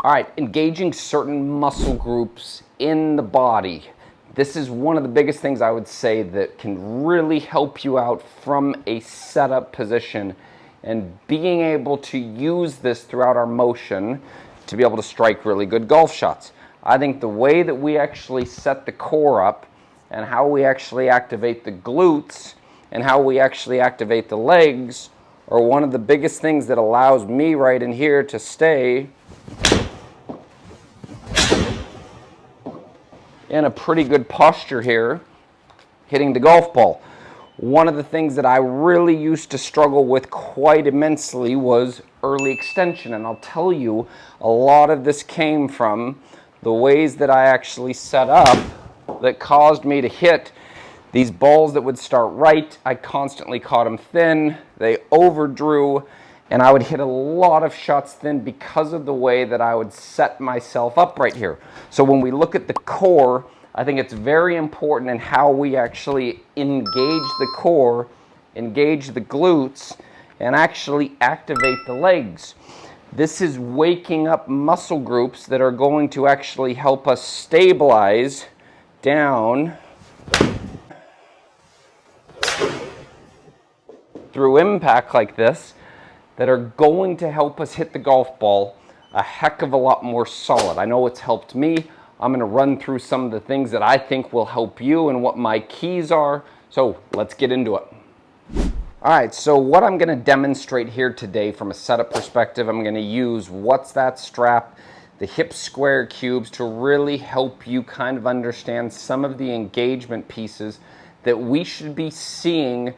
All right, engaging certain muscle groups in the body. This is one of the biggest things I would say that can really help you out from a setup position, and being able to use this throughout our motion to be able to strike really good golf shots. I think the way that we actually set the core up and how we actually activate the glutes and how we actually activate the legs are one of the biggest things that allows me right in here to stay in a pretty good posture here, hitting the golf ball. One of the things that I really used to struggle with quite immensely was early extension, and I'll tell you, a lot of this came from the ways that I actually set up that caused me to hit these balls that would start right. I constantly caught them thin, they overdrew, and I would hit a lot of shots thin because of the way that I would set myself up right here. So when we look at the core, I think it's very important in how we actually engage the core, engage the glutes, and actually activate the legs. This is waking up muscle groups that are going to actually help us stabilize down through impact like this, that are going to help us hit the golf ball a heck of a lot more solid. I know it's helped me. I'm going to run through some of the things that I think will help you and what my keys are. So let's get into it. All right, so what I'm going to demonstrate here today from a setup perspective, I'm going to use What's That Strap, the hip square cubes, to really help you kind of understand some of the engagement pieces that we should be seeing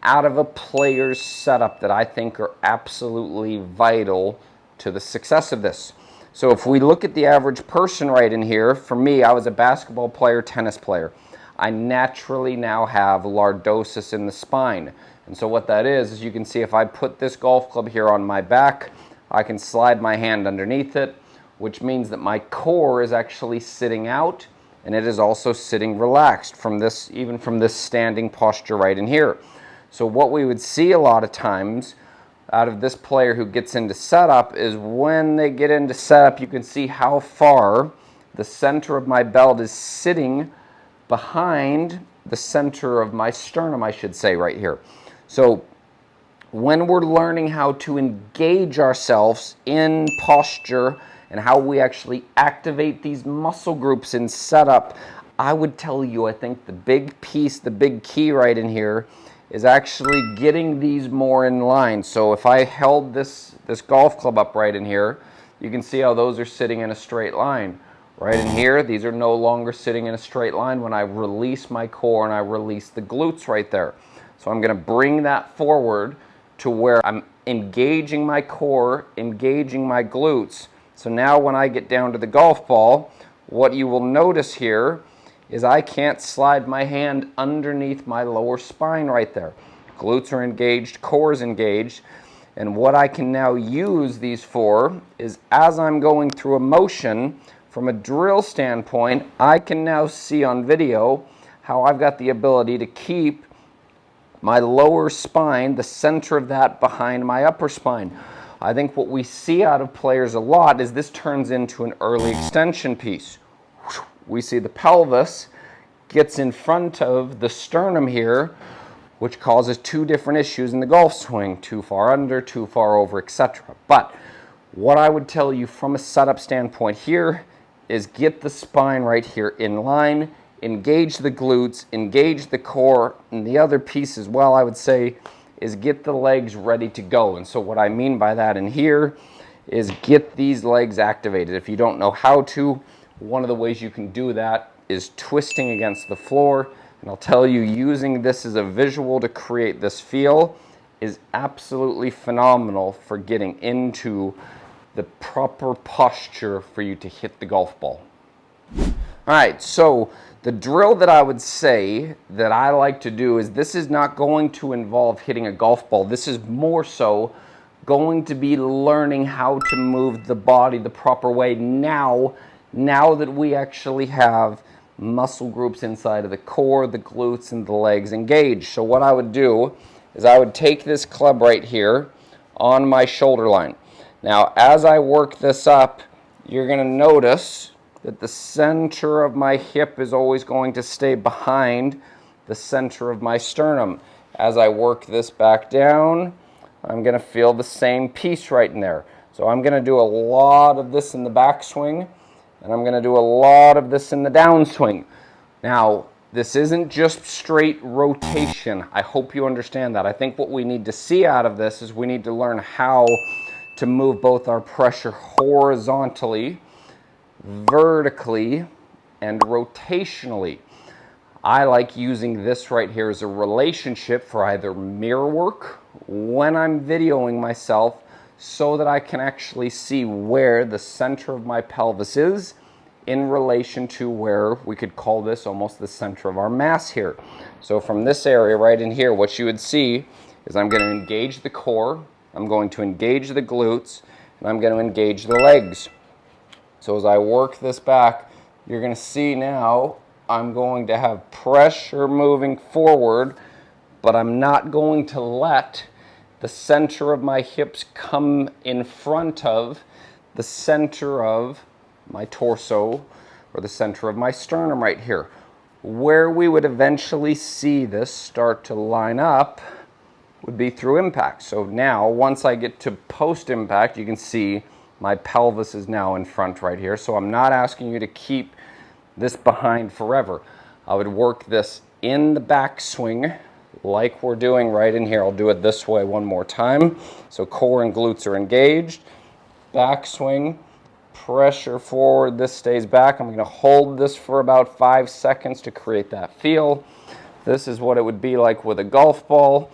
out of a player's setup that I think are absolutely vital to the success of this. So if we look at the average person right in here, for me, I was a basketball player, tennis player. I naturally now have lordosis in the spine. And so what that is you can see if I put this golf club here on my back, I can slide my hand underneath it, which means that my core is actually sitting out, and it is also sitting relaxed from this, even from this standing posture right in here. So what we would see a lot of times out of this player who gets into setup is when they get into setup, you can see how far the center of my belt is sitting behind the center of my sternum, I should say, right here. So when we're learning how to engage ourselves in posture and how we actually activate these muscle groups in setup, I would tell you, I think the big piece, the big key right in here is actually getting these more in line. So if I held this golf club up right in here, you can see how those are sitting in a straight line. Right in here, these are no longer sitting in a straight line when I release my core and I release the glutes right there. So I'm going to bring that forward to where I'm engaging my core, engaging my glutes. So now when I get down to the golf ball, what you will notice here is I can't slide my hand underneath my lower spine right there. Glutes are engaged, core is engaged, and what I can now use these for is as I'm going through a motion, from a drill standpoint, I can now see on video how I've got the ability to keep my lower spine, the center of that, behind my upper spine. I think what we see out of players a lot is this turns into an early extension piece. We see the pelvis gets in front of the sternum here, which causes two different issues in the golf swing: too far under, too far over, etc. But what I would tell you from a setup standpoint here is get the spine right here in line, engage the glutes, engage the core, and the other piece as well, I would say, is get the legs ready to go. And so what I mean by that in here is get these legs activated. If you don't know how to, one of the ways you can do that is twisting against the floor. And I'll tell you, using this as a visual to create this feel is absolutely phenomenal for getting into the proper posture for you to hit the golf ball. All right, so the drill that I would say that I like to do is this is not going to involve hitting a golf ball. This is more so going to be learning how to move the body the proper way now that we actually have muscle groups inside of the core, the glutes, and the legs engaged. So what I would do is I would take this club right here on my shoulder line. Now, as I work this up, you're going to notice that the center of my hip is always going to stay behind the center of my sternum. As I work this back down, I'm going to feel the same piece right in there. So I'm going to do a lot of this in the backswing, and I'm going to do a lot of this in the downswing. Now, this isn't just straight rotation. I hope you understand that. I think what we need to see out of this is we need to learn how to move both our pressure horizontally, vertically, and rotationally. I like using this right here as a relationship for either mirror work when I'm videoing myself so that I can actually see where the center of my pelvis is in relation to where we could call this almost the center of our mass here. So from this area right in here, what you would see is I'm going to engage the core, I'm going to engage the glutes, and I'm going to engage the legs. So as I work this back, you're going to see now I'm going to have pressure moving forward, but I'm not going to let the center of my hips come in front of the center of my torso or the center of my sternum right here. Where we would eventually see this start to line up would be through impact. So now, once I get to post-impact, you can see my pelvis is now in front right here. So I'm not asking you to keep this behind forever. I would work this in the backswing like we're doing right in here. I'll do it this way one more time. So core and glutes are engaged. Backswing, pressure forward, this stays back. I'm going to hold this for about 5 seconds to create that feel. This is what it would be like with a golf ball.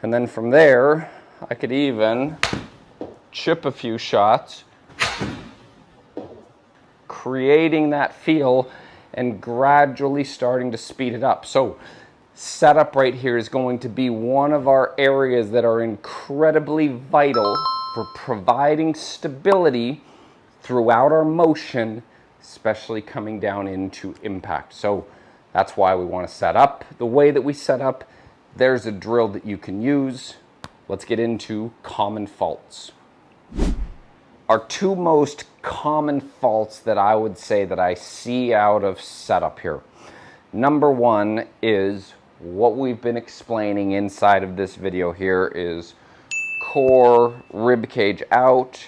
And then from there, I could even chip a few shots, creating that feel and gradually starting to speed it up. So setup right here is going to be one of our areas that are incredibly vital for providing stability throughout our motion, especially coming down into impact. So that's why we want to set up the way that we set up. There's a drill that you can use. Let's get into common faults. Our two most common faults that I would say that I see out of setup here. Number one is what we've been explaining inside of this video here is core, rib cage out,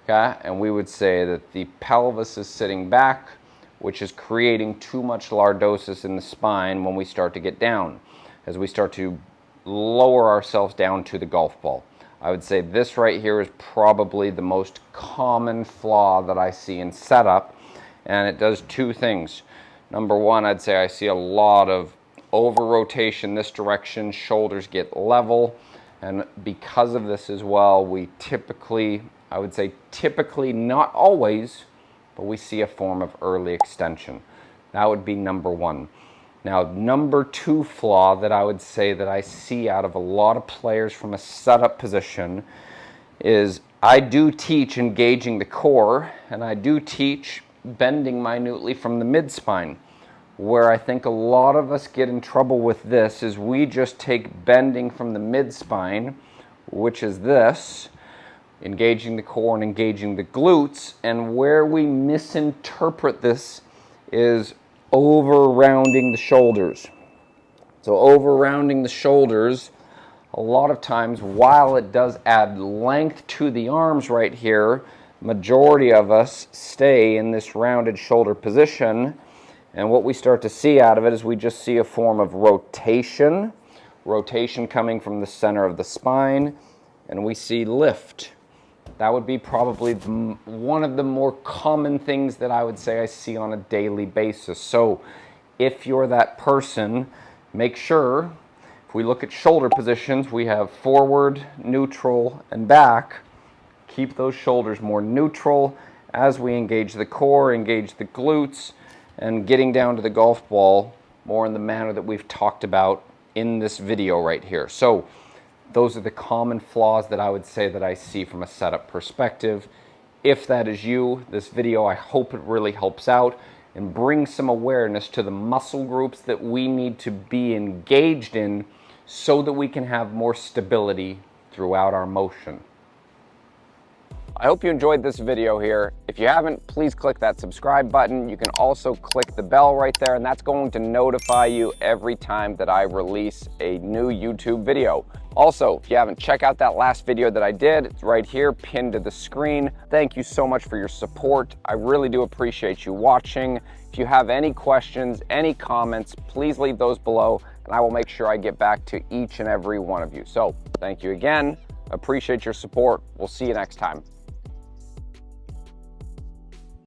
okay? And we would say that the pelvis is sitting back, which is creating too much lordosis in the spine when we start to get down, as we start to lower ourselves down to the golf ball. I would say this right here is probably the most common flaw that I see in setup, and it does two things. Number one, I'd say I see a lot of over rotation this direction, shoulders get level, and because of this as well, we typically, I would say typically, not always, but we see a form of early extension. That would be number one. Now, number two flaw that I would say that I see out of a lot of players from a setup position is I do teach engaging the core, and I do teach bending minutely from the mid-spine. Where I think a lot of us get in trouble with this is we just take bending from the mid-spine, which is this, engaging the core and engaging the glutes, and where we misinterpret this is over-rounding the shoulders. So over-rounding the shoulders, a lot of times, while it does add length to the arms right here, majority of us stay in this rounded shoulder position. And what we start to see out of it is we just see a form of rotation coming from the center of the spine, and we see lift. That would be probably one of the more common things that I would say I see on a daily basis. So if you're that person, make sure, if we look at shoulder positions, we have forward, neutral, and back. Keep those shoulders more neutral as we engage the core, engage the glutes, and getting down to the golf ball more in the manner that we've talked about in this video right here. So those are the common flaws that I would say that I see from a setup perspective. If that is you, this video, I hope it really helps out and brings some awareness to the muscle groups that we need to be engaged in so that we can have more stability throughout our motion. I hope you enjoyed this video here. If you haven't, please click that subscribe button. You can also click the bell right there, and that's going to notify you every time that I release a new YouTube video. Also, if you haven't, check out that last video that I did. It's right here, pinned to the screen. Thank you so much for your support. I really do appreciate you watching. If you have any questions, any comments, please leave those below, and I will make sure I get back to each and every one of you. So, thank you again. Appreciate your support. We'll see you next time.